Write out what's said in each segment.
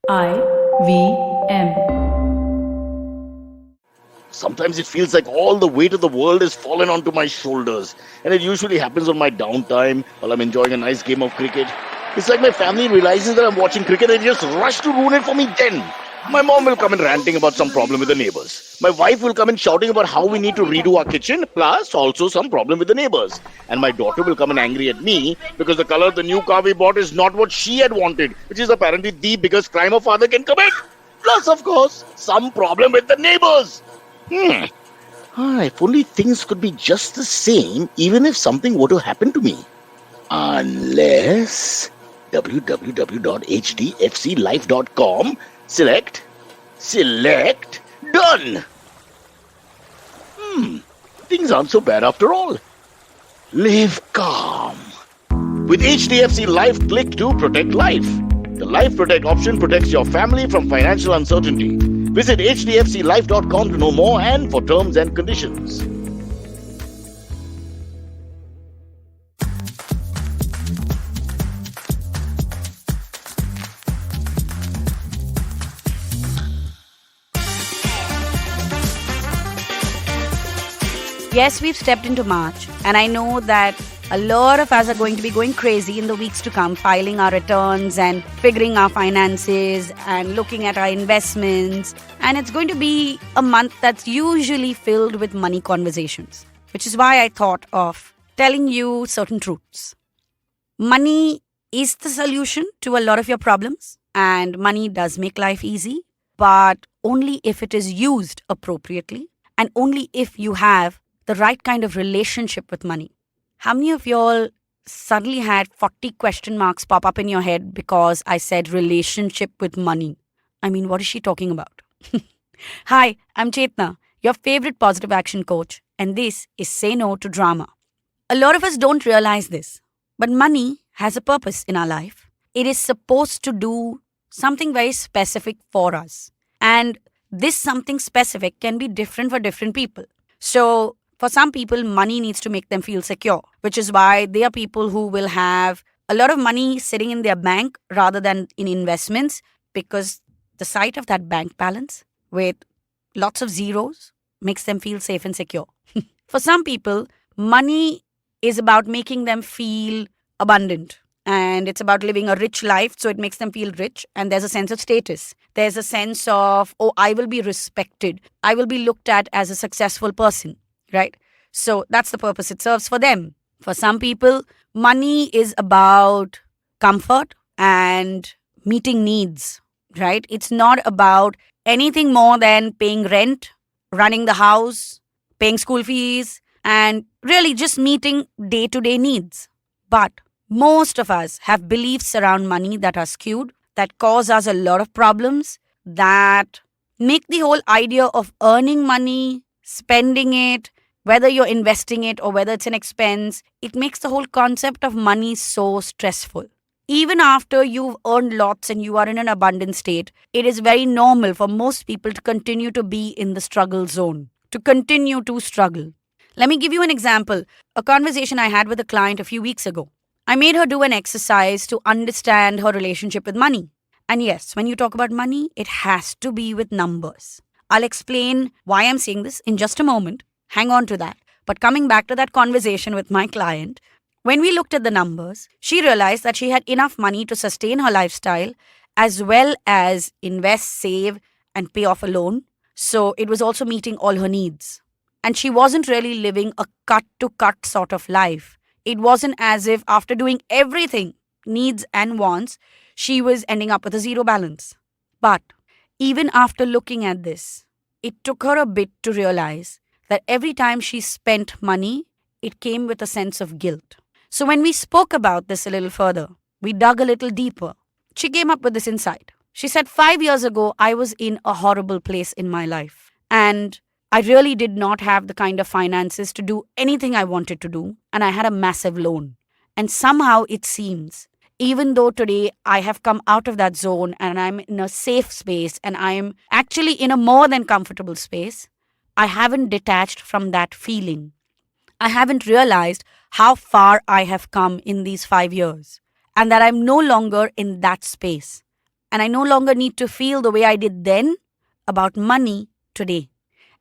IVM. Sometimes it feels like all the weight of the world is fallen onto my shoulders, and it usually happens on my downtime while I'm enjoying a nice game of cricket. It's like my family realizes that I'm watching cricket and they just rush to ruin it for me then. My mom will come in ranting about some problem with the neighbors. My wife will come in shouting about how we need to redo our kitchen, plus also some problem with the neighbors. And my daughter will come in angry at me because the color of the new car we bought is not what she had wanted, which is apparently the biggest crime a father can commit. Plus, of course, some problem with the neighbors. If only things could be just the same, even if something were to happen to me. Unless www.hdfclife.com, select, done. Things aren't so bad after all. Live calm. With HDFC Life, click to protect life. The Life Protect option protects your family from financial uncertainty. Visit hdfclife.com to know more and for terms and conditions. Yes, we've stepped into March, and I know that a lot of us are going to be going crazy in the weeks to come, filing our returns and figuring our finances and looking at our investments. And it's going to be a month that's usually filled with money conversations, which is why I thought of telling you certain truths. Money is the solution to a lot of your problems, and money does make life easy, but only if it is used appropriately and only if you have the right kind of relationship with money. How many of y'all suddenly had 40 question marks pop up in your head because I said relationship with money? I mean, what is she talking about? Hi, I'm Chetna, your favorite positive action coach, and this is Say No to Drama. A lot of us don't realize this, but money has a purpose in our life. It is supposed to do something very specific for us. And this something specific can be different for different people. So, for some people, money needs to make them feel secure, which is why they are people who will have a lot of money sitting in their bank rather than in investments, because the sight of that bank balance with lots of zeros makes them feel safe and secure. For some people, money is about making them feel abundant, and it's about living a rich life, so it makes them feel rich, and there's a sense of status. There's a sense of, oh, I will be respected. I will be looked at as a successful person. Right? So that's the purpose it serves for them. For some people, money is about comfort and meeting needs, right? It's not about anything more than paying rent, running the house, paying school fees, and really just meeting day-to-day needs. But most of us have beliefs around money that are skewed, that cause us a lot of problems, that make the whole idea of earning money, spending it, whether you're investing it or whether it's an expense, it makes the whole concept of money so stressful. Even after you've earned lots and you are in an abundant state, it is very normal for most people to continue to be in the struggle zone, to continue to struggle. Let me give you an example. A conversation I had with a client a few weeks ago. I made her do an exercise to understand her relationship with money. And yes, when you talk about money, it has to be with numbers. I'll explain why I'm saying this in just a moment. Hang on to that. But coming back to that conversation with my client, when we looked at the numbers, she realized that she had enough money to sustain her lifestyle as well as invest, save, and pay off a loan. So it was also meeting all her needs. And she wasn't really living a cut-to-cut sort of life. It wasn't as if after doing everything, needs and wants, she was ending up with a zero balance. But even after looking at this, it took her a bit to realize that every time she spent money, it came with a sense of guilt. So when we spoke about this a little further, we dug a little deeper. She came up with this insight. She said, 5 years ago, I was in a horrible place in my life. And I really did not have the kind of finances to do anything I wanted to do. And I had a massive loan. And somehow it seems, even though today I have come out of that zone and I'm in a safe space and I'm actually in a more than comfortable space, I haven't detached from that feeling. I haven't realized how far I have come in these 5 years and that I'm no longer in that space. And I no longer need to feel the way I did then about money today.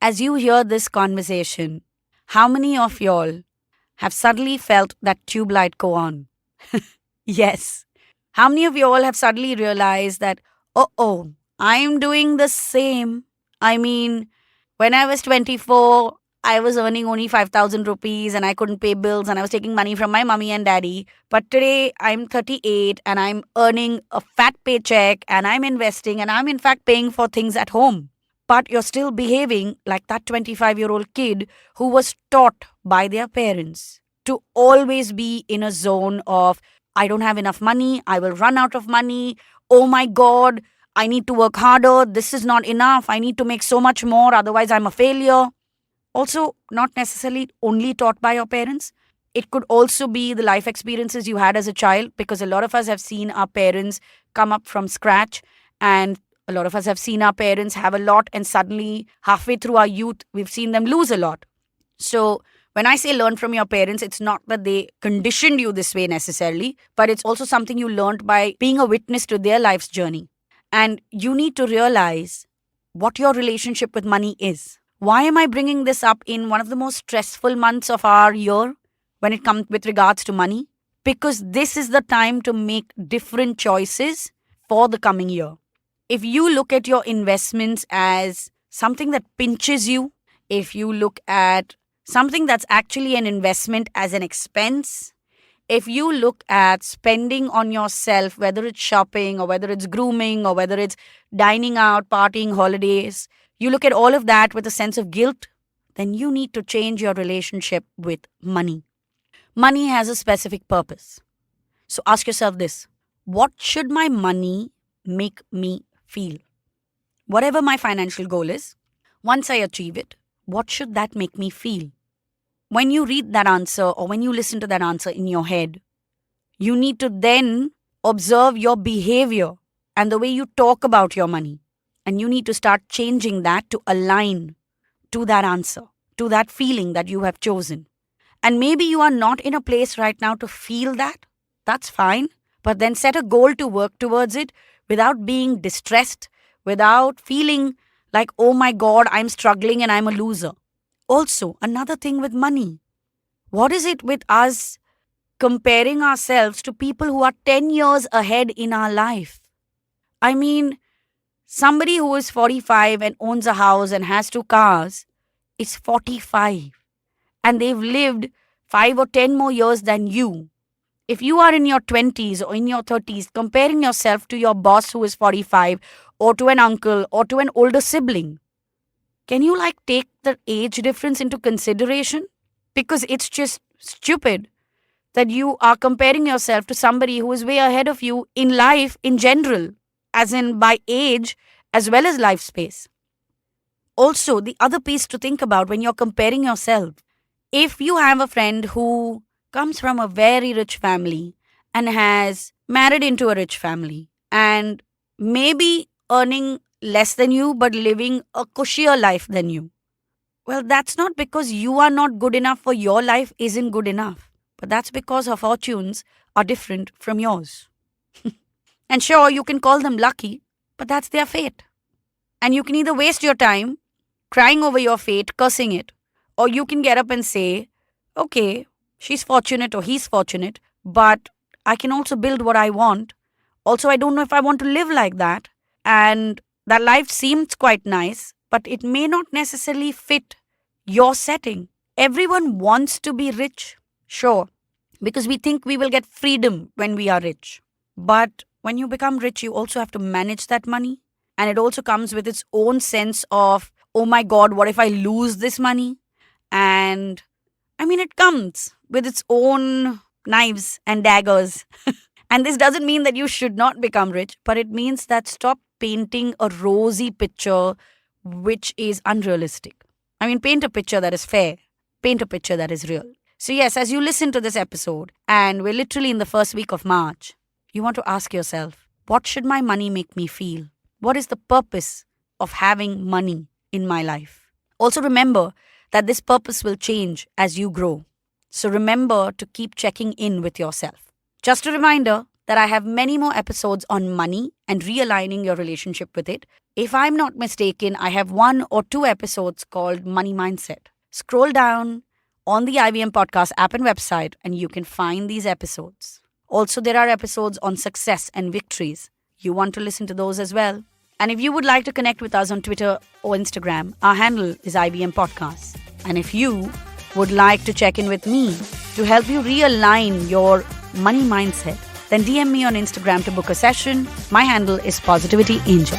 As you hear this conversation, how many of y'all have suddenly felt that tube light go on? Yes. How many of you all have suddenly realized that, oh, I'm doing the same? I mean, when I was 24, I was earning only 5,000 rupees and I couldn't pay bills and I was taking money from my mommy and daddy. But today I'm 38 and I'm earning a fat paycheck and I'm investing and I'm in fact paying for things at home. But you're still behaving like that 25-year-old kid who was taught by their parents to always be in a zone of, I don't have enough money, I will run out of money, oh my God, I need to work harder, this is not enough, I need to make so much more, otherwise I'm a failure. Also, not necessarily only taught by your parents. It could also be the life experiences you had as a child, because a lot of us have seen our parents come up from scratch, and a lot of us have seen our parents have a lot, and suddenly, halfway through our youth, we've seen them lose a lot. So, when I say learn from your parents, it's not that they conditioned you this way necessarily, but it's also something you learned by being a witness to their life's journey. And you need to realize what your relationship with money is. Why am I bringing this up in one of the most stressful months of our year when it comes with regards to money? Because this is the time to make different choices for the coming year. If you look at your investments as something that pinches you, if you look at something that's actually an investment as an expense, if you look at spending on yourself, whether it's shopping or whether it's grooming or whether it's dining out, partying, holidays, you look at all of that with a sense of guilt, then you need to change your relationship with money. Money has a specific purpose. So ask yourself this: what should my money make me feel? Whatever my financial goal is, once I achieve it, what should that make me feel? When you read that answer or when you listen to that answer in your head, you need to then observe your behavior and the way you talk about your money. And you need to start changing that to align to that answer, to that feeling that you have chosen. And maybe you are not in a place right now to feel that. That's fine. But then set a goal to work towards it without being distressed, without feeling like, oh my God, I'm struggling and I'm a loser. Also, another thing with money: what is it with us comparing ourselves to people who are 10 years ahead in our life? I mean, somebody who is 45 and owns a house and has 2 cars is 45, and they've lived 5 or 10 more years than you. If you are in your 20s or in your 30s, comparing yourself to your boss who is 45, or to an uncle or to an older sibling, can you take the age difference into consideration? Because it's just stupid that you are comparing yourself to somebody who is way ahead of you in life in general, as in by age as well as life space. Also, the other piece to think about when you're comparing yourself: if you have a friend who comes from a very rich family and has married into a rich family and maybe earning less than you but living a cushier life than you, well, that's not because you are not good enough for your life isn't good enough, but that's because her fortunes are different from yours. And sure, you can call them lucky, but that's their fate. And you can either waste your time crying over your fate, cursing it, or you can get up and say, okay, she's fortunate or he's fortunate, but I can also build what I want. Also, I don't know if I want to live like that. And that life seems quite nice, but it may not necessarily fit your setting. Everyone wants to be rich, sure, because we think we will get freedom when we are rich. But when you become rich, you also have to manage that money. And it also comes with its own sense of, oh my God, what if I lose this money? And I mean, it comes with its own knives and daggers. And this doesn't mean that you should not become rich, but it means that stop painting a rosy picture which is unrealistic. I mean, paint a picture that is fair, paint a picture that is real. So, yes, as you listen to this episode, and we're literally in the first week of March, you want to ask yourself, what should my money make me feel? What is the purpose of having money in my life? Also, remember that this purpose will change as you grow. So, remember to keep checking in with yourself. Just a reminder that I have many more episodes on money and realigning your relationship with it. If I'm not mistaken, I have 1 or 2 episodes called Money Mindset. Scroll down on the IVM Podcast app and website, and you can find these episodes. Also, there are episodes on success and victories. You want to listen to those as well. And if you would like to connect with us on Twitter or Instagram, our handle is IVM Podcasts. And if you would like to check in with me to help you realign your money mindset, then DM me on Instagram to book a session. My handle is Positivity Angel.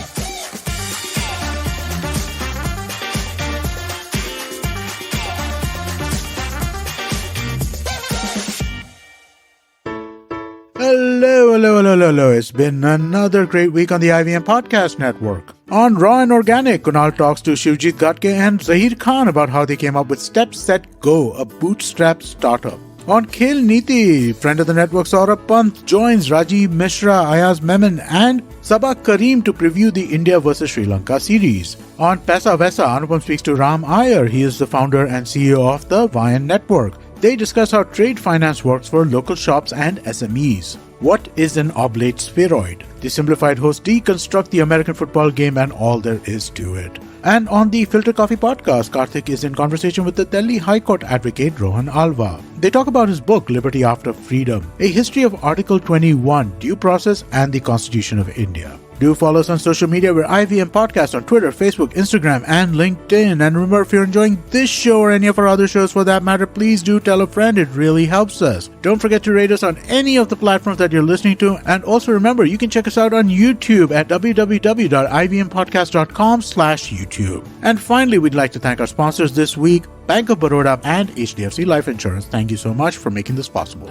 Hello. It's been another great week on the IVM Podcast Network. On Raw and Organic, Kunal talks to Shivjit Gatke and Zahir Khan about how they came up with Step, Set, Go, a bootstrap startup. On Khel Niti, friend of the network Saurabh Pant joins Rajiv Mishra, Ayaz Memon and Sabah Karim to preview the India vs Sri Lanka series. On Paisa Vaisa, Anupam speaks to Ram Iyer. He is the founder and CEO of the Vian Network. They discuss how trade finance works for local shops and SMEs. What is an oblate spheroid? The simplified hosts deconstruct the American football game and all there is to it. And on the Filter Coffee podcast, Karthik is in conversation with the Delhi High Court advocate Rohan Alva. They talk about his book, Liberty After Freedom, a history of Article 21, due process and the Constitution of India. Do follow us on social media. We're IVM Podcast on Twitter, Facebook, Instagram, and LinkedIn. And remember, if you're enjoying this show or any of our other shows for that matter, please do tell a friend. It really helps us. Don't forget to rate us on any of the platforms that you're listening to. And also remember, you can check us out on YouTube at www.ivmpodcast.com/YouTube. And finally, we'd like to thank our sponsors this week, Bank of Baroda and HDFC Life Insurance. Thank you so much for making this possible.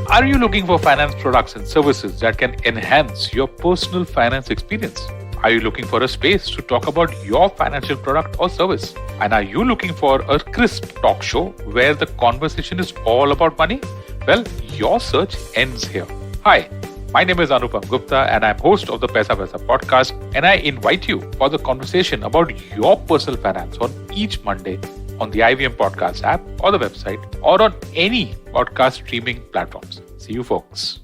Are you looking for finance products and services that can enhance your personal finance experience? Are you looking for a space to talk about your financial product or service? And are you looking for a crisp talk show where the conversation is all about money? Well, your search ends here. Hi, my name is Anupam Gupta and I'm host of the Paisa Vaisa podcast, and I invite you for the conversation about your personal finance on each Monday on the IVM Podcast app or the website or on any podcast streaming platforms. See you folks.